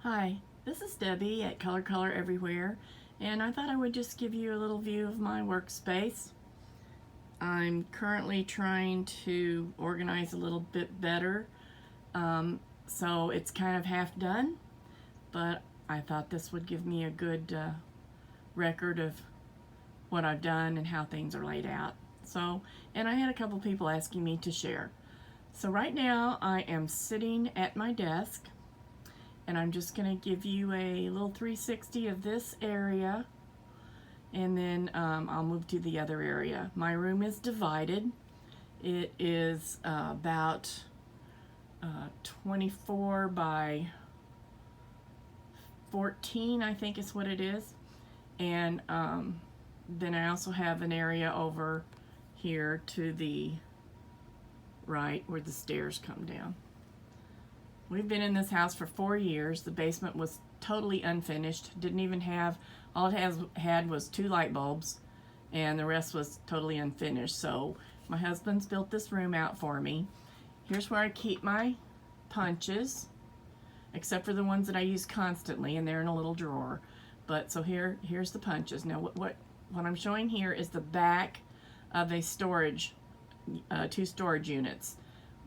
Hi, this is Debbie at Color Everywhere, and I thought I would just give you a little view of my workspace. I'm currently trying to organize a little bit better, so it's kind of half done, but I thought this would give me a good record of what I've done and how things are laid out. And I had a couple people asking me to share. So right now I am sitting at my desk, and I'm just going to give you a little 360 of this area, and then I'll move to the other area. My room is divided. It is about 24 by 14, I think is what it is. And then I also have an area over here to the right where the stairs come down. We've been in this house for 4 years. The basement was totally unfinished. Didn't even have, all it had was 2 light bulbs, and the rest was totally unfinished. So my husband's built this room out for me. Here's where I keep my punches, except for the ones that I use constantly, and they're in a little drawer. But so here's the punches. Now what I'm showing here is the back of a storage, 2 storage units.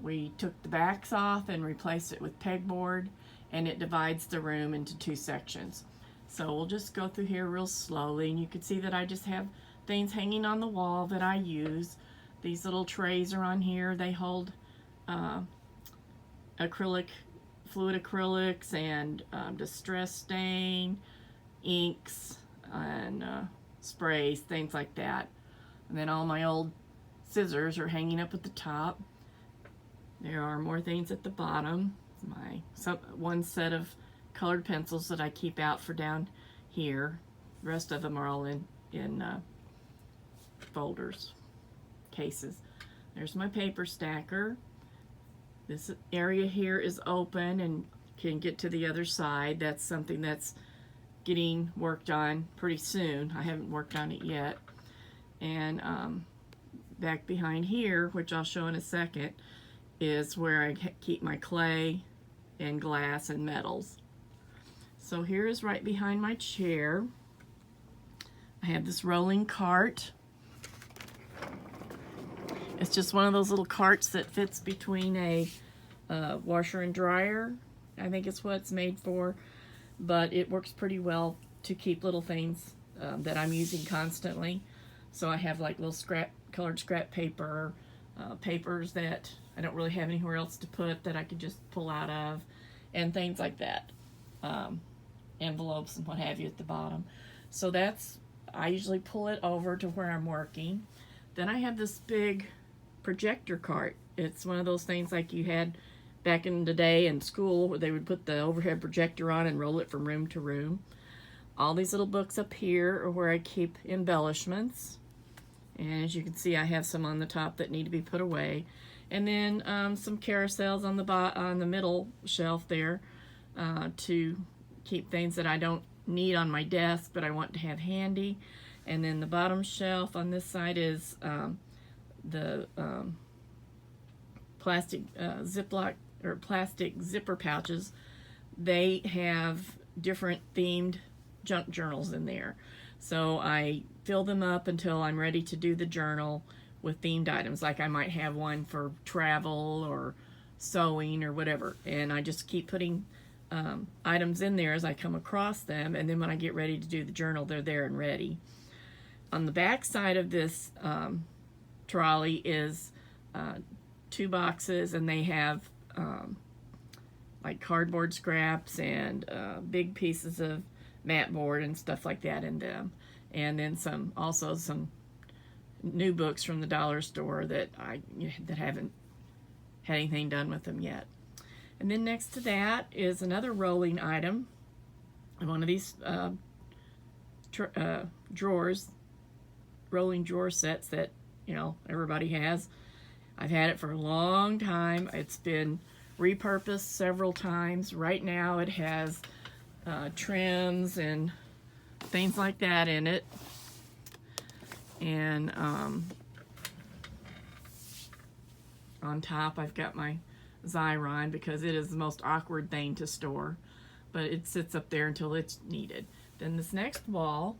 We took the backs off and replaced it with pegboard, and it divides the room into 2 sections. So we'll just go through here real slowly, and you can see that I just have things hanging on the wall that I use. These little trays are on here. They hold fluid acrylics and distress stain, inks, and sprays, things like that. And then all my old scissors are hanging up at the top. There are more things at the bottom. One set of colored pencils that I keep out for down here. The rest of them are all in folders, cases. There's my paper stacker. This area here is open and can get to the other side. That's something that's getting worked on pretty soon. I haven't worked on it yet. And back behind here, which I'll show in a second, is where I keep my clay and glass and metals. So here is right behind my chair. I have this rolling cart. It's just one of those little carts that fits between a washer and dryer. I think it's what it's made for, but it works pretty well to keep little things that I'm using constantly. So I have like little colored scrap paper, papers that I don't really have anywhere else to put that I could just pull out of, and things like that. Envelopes and what have you at the bottom. So I usually pull it over to where I'm working. Then I have this big projector cart. It's one of those things like you had back in the day in school where they would put the overhead projector on and roll it from room to room. All these little books up here are where I keep embellishments. And as you can see, I have some on the top that need to be put away. And then some carousels on the middle shelf there to keep things that I don't need on my desk but I want to have handy. And then the bottom shelf on this side is the plastic Ziploc or plastic zipper pouches. They have different themed junk journals in there. So I fill them up until I'm ready to do the journal with themed items. Like I might have one for travel or sewing or whatever. And I just keep putting items in there as I come across them. And then when I get ready to do the journal, they're there and ready. On the back side of this trolley is 2 boxes, and they have like cardboard scraps and big pieces of mat board and stuff like that in them. And then also some new books from the dollar store that that haven't had anything done with them yet. And then next to that is another rolling item, one of these drawers, rolling drawer sets that everybody has. I've had it for a long time. It's been repurposed several times. Right now it has trims and things like that in it. And on top I've got my Xyron because it is the most awkward thing to store. but it sits up there until it's needed. Then this next wall,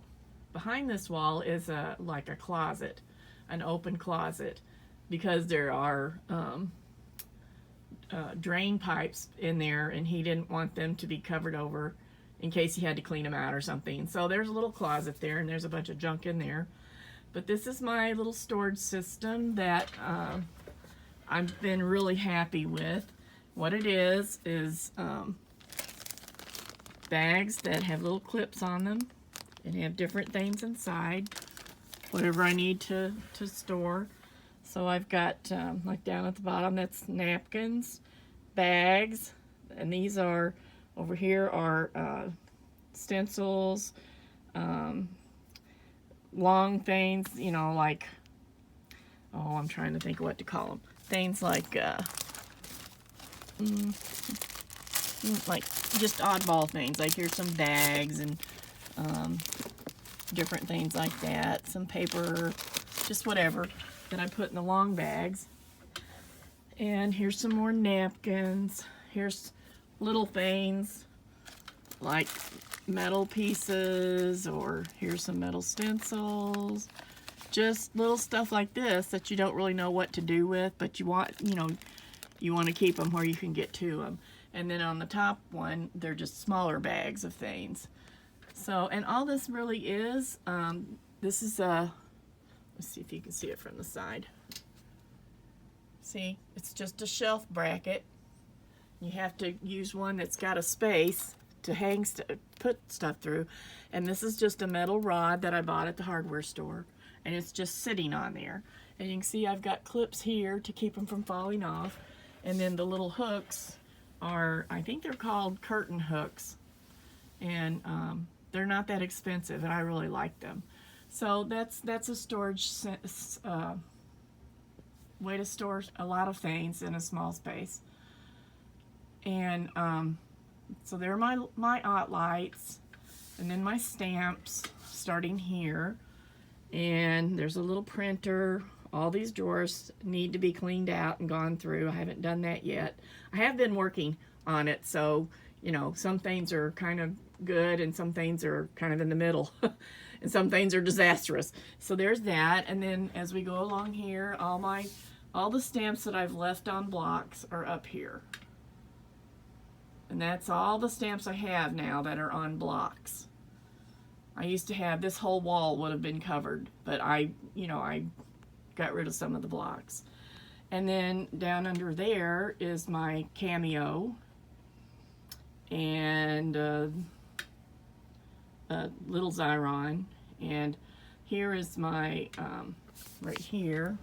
behind this wall, is like a closet, an open closet, because there are drain pipes in there, and he didn't want them to be covered over in case he had to clean them out or something. So there's a little closet there, and there's a bunch of junk in there. But this is my little storage system that I've been really happy with. What it is bags that have little clips on them and have different things inside, whatever I need to store. So I've got, like down at the bottom, that's napkins, bags, and these are, over here are stencils, long things, you know, like, oh, I'm trying to think of what to call them. Things like just oddball things. Like here's some bags and different things like that. Some paper, just whatever that I put in the long bags. And here's some more napkins. Here's little things like metal pieces, or here's some metal stencils. Just little stuff like this that you don't really know what to do with, but you want, you know, you want to keep them where you can get to them. And then on the top one, they're just smaller bags of things. So, and all this really is, this is a, let's see if you can see it from the side. See, it's just a shelf bracket. You have to use one that's got a space to hang, put stuff through. And this is just a metal rod that I bought at the hardware store. And it's just sitting on there. And you can see I've got clips here to keep them from falling off. And then the little hooks are, I think they're called curtain hooks. And they're not that expensive, and I really like them. So that's a storage way to store a lot of things in a small space. And so there are my OttLites, and then my stamps starting here. And there's a little printer. All these drawers need to be cleaned out and gone through. I haven't done that yet. I have been working on it, so you know, some things are kind of good and some things are kind of in the middle and some things are disastrous. So there's that. And then as we go along here, all the stamps that I've left on blocks are up here. And that's all the stamps I have now that are on blocks. I used to have, this whole wall would have been covered, but I got rid of some of the blocks. And then down under there is my Cameo and little Xyron. And here is my, right here,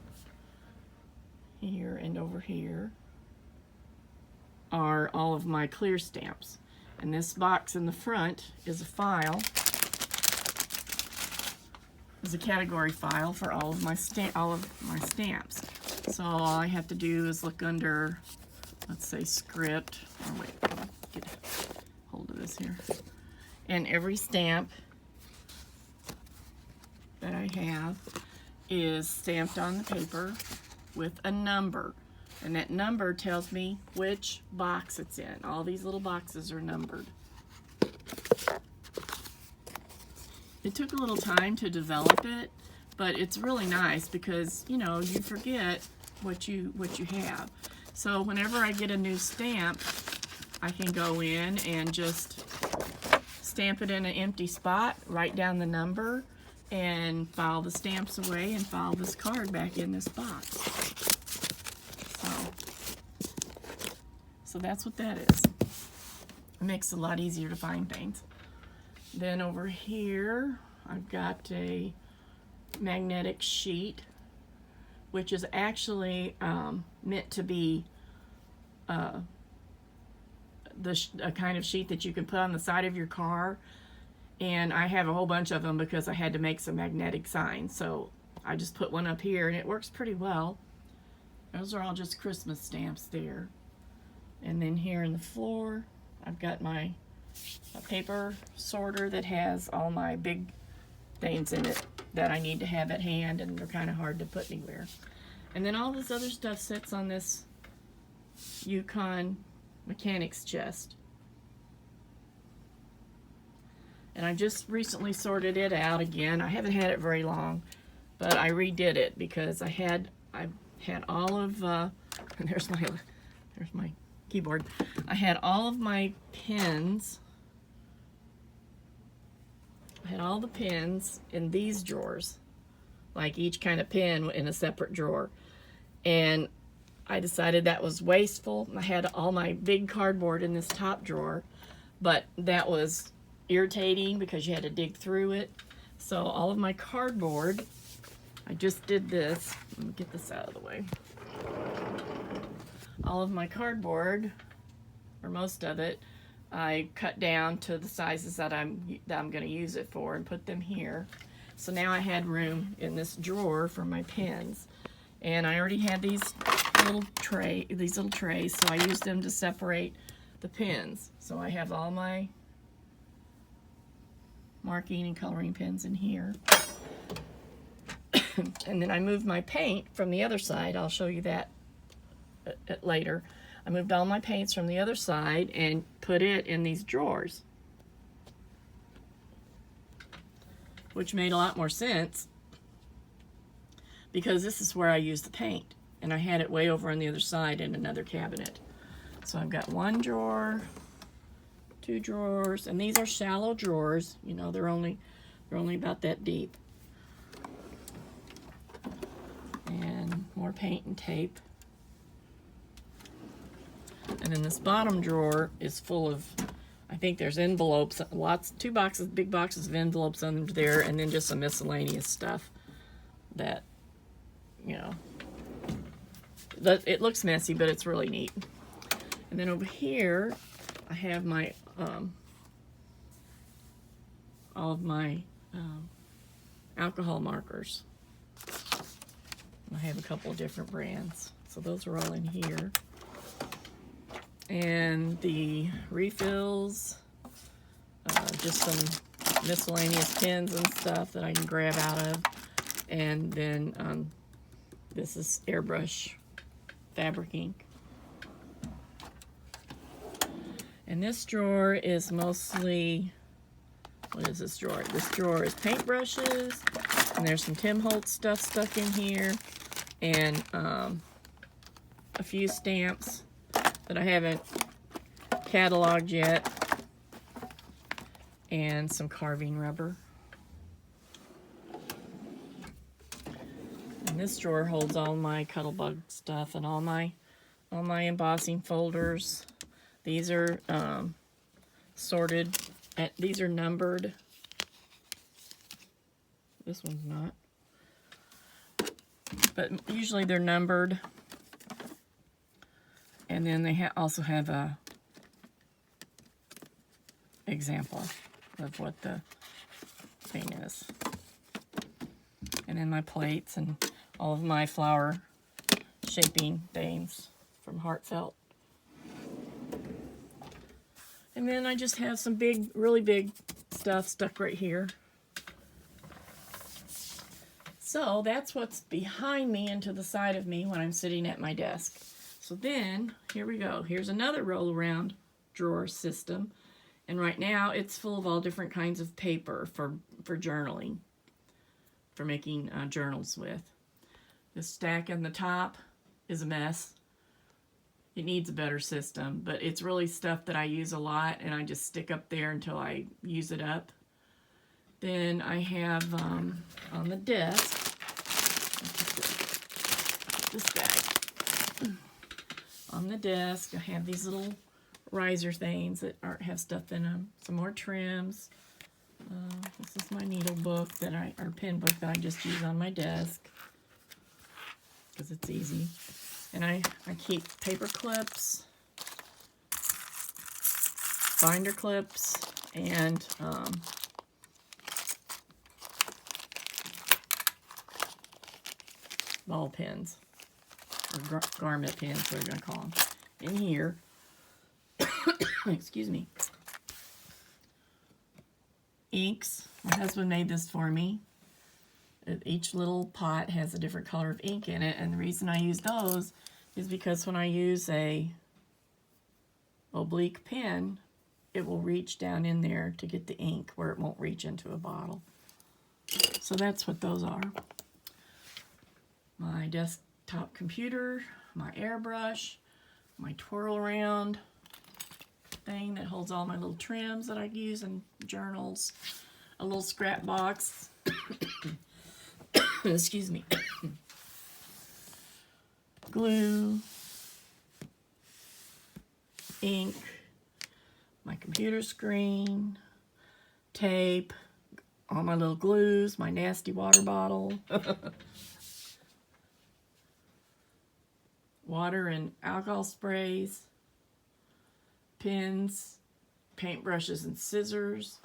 and over here are all of my clear stamps. And this box in the front is a file. Is a category file for all of my stamps. So all I have to do is look under, let's say, script. Or wait, get hold of this here. And every stamp that I have is stamped on the paper with a number. And that number tells me which box it's in. All these little boxes are numbered. It took a little time to develop it, but it's really nice because, you know, you forget what you have. So whenever I get a new stamp, I can go in and just stamp it in an empty spot, write down the number, and file the stamps away and file this card back in this box. So that's what that is. It makes it a lot easier to find things. Then over here, I've got a magnetic sheet, which is actually meant to be a kind of sheet that you can put on the side of your car. And I have a whole bunch of them because I had to make some magnetic signs. So I just put one up here and it works pretty well. Those are all just Christmas stamps there. And then here in the floor, I've got my paper sorter that has all my big things in it that I need to have at hand, and they're kind of hard to put anywhere. And then all this other stuff sits on this Yukon mechanics chest. And I just recently sorted it out again. I haven't had it very long, but I redid it because I had all of there's my keyboard. I had all of my pins. I had all the pins in these drawers, like each kind of pin in a separate drawer. And I decided that was wasteful. I had all my big cardboard in this top drawer, but that was irritating because you had to dig through it. So all of my cardboard, I just did this. Let me get this out of the way. All of my cardboard, or most of it, I cut down to the sizes that I'm going to use it for and put them here. So now I had room in this drawer for my pins, and I already had these little trays, so I used them to separate the pins. So I have all my marking and coloring pens in here. And then I moved my paint from the other side. I'll show you that later. I moved all my paints from the other side and put it in these drawers, which made a lot more sense because this is where I use the paint, and I had it way over on the other side in another cabinet. So I've got one drawer, two drawers, and these are shallow drawers. You know, they're only about that deep. And more paint and tape. And then this bottom drawer is full of, I think there's envelopes, two boxes, big boxes of envelopes under there, and then just some miscellaneous stuff that, you know, it looks messy, but it's really neat. And then over here, I have my, all of my alcohol markers. I have a couple of different brands, so those are all in here. And the refills, just some miscellaneous pins and stuff that I can grab out of. And then this is airbrush fabric ink. And this drawer is mostly, what is this drawer? This drawer is paintbrushes, and there's some Tim Holtz stuff stuck in here, and a few stamps that I haven't cataloged yet, and some carving rubber. And this drawer holds all my Cuttlebug stuff and all my embossing folders. These are sorted. These are numbered. This one's not. But usually they're numbered. And then they also have a example of what the thing is. And then my plates and all of my flower shaping things from Heartfelt. And then I just have some big, really big stuff stuck right here. So that's what's behind me and to the side of me when I'm sitting at my desk. So then, here we go. Here's another roll around drawer system. And right now it's full of all different kinds of paper for journaling, for making journals with. The stack in the top is a mess. It needs a better system, but it's really stuff that I use a lot, and I just stick up there until I use it up. Then I have on the desk, this bag. On the desk, I have these little riser things that have stuff in them. Some more trims. This is my needle book or pen book that I just use on my desk because it's easy. And I keep paper clips, binder clips, and ball pens, or garment pens, what we're going to call them, in here. Excuse me. Inks. My husband made this for me. Each little pot has a different color of ink in it, and the reason I use those is because when I use a oblique pen, it will reach down in there to get the ink where it won't reach into a bottle. So that's what those are. My desktop computer, my airbrush, my twirl around thing that holds all my little trims that I use in journals, a little scrap box, excuse me, glue, ink, my computer screen, tape, all my little glues, my nasty water bottle, water and alcohol sprays, pins, paintbrushes and scissors,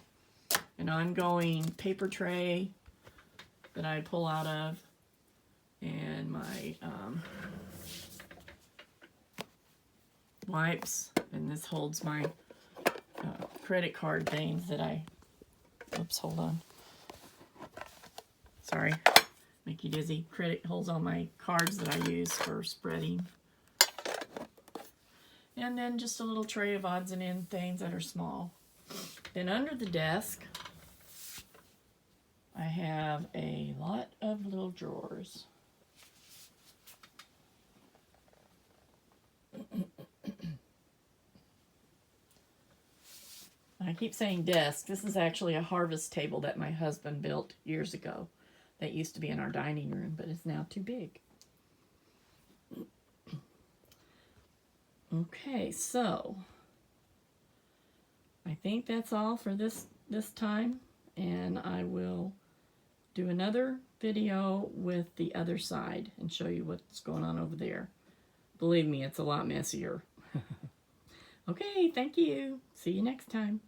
an ongoing paper tray that I pull out of, and my wipes, and this holds my credit card things that I, oops, hold on. Sorry, make you dizzy. Credit holds all my cards that I use for spreading. And then just a little tray of odds and ends things that are small. Then under the desk, I have a lot of little drawers. I keep saying desk. This is actually a harvest table that my husband built years ago. That used to be in our dining room, but it's now too big. Okay, so I think that's all for this time, and I will do another video with the other side and show you what's going on over there. Believe me, it's a lot messier. Okay, thank you. See you next time.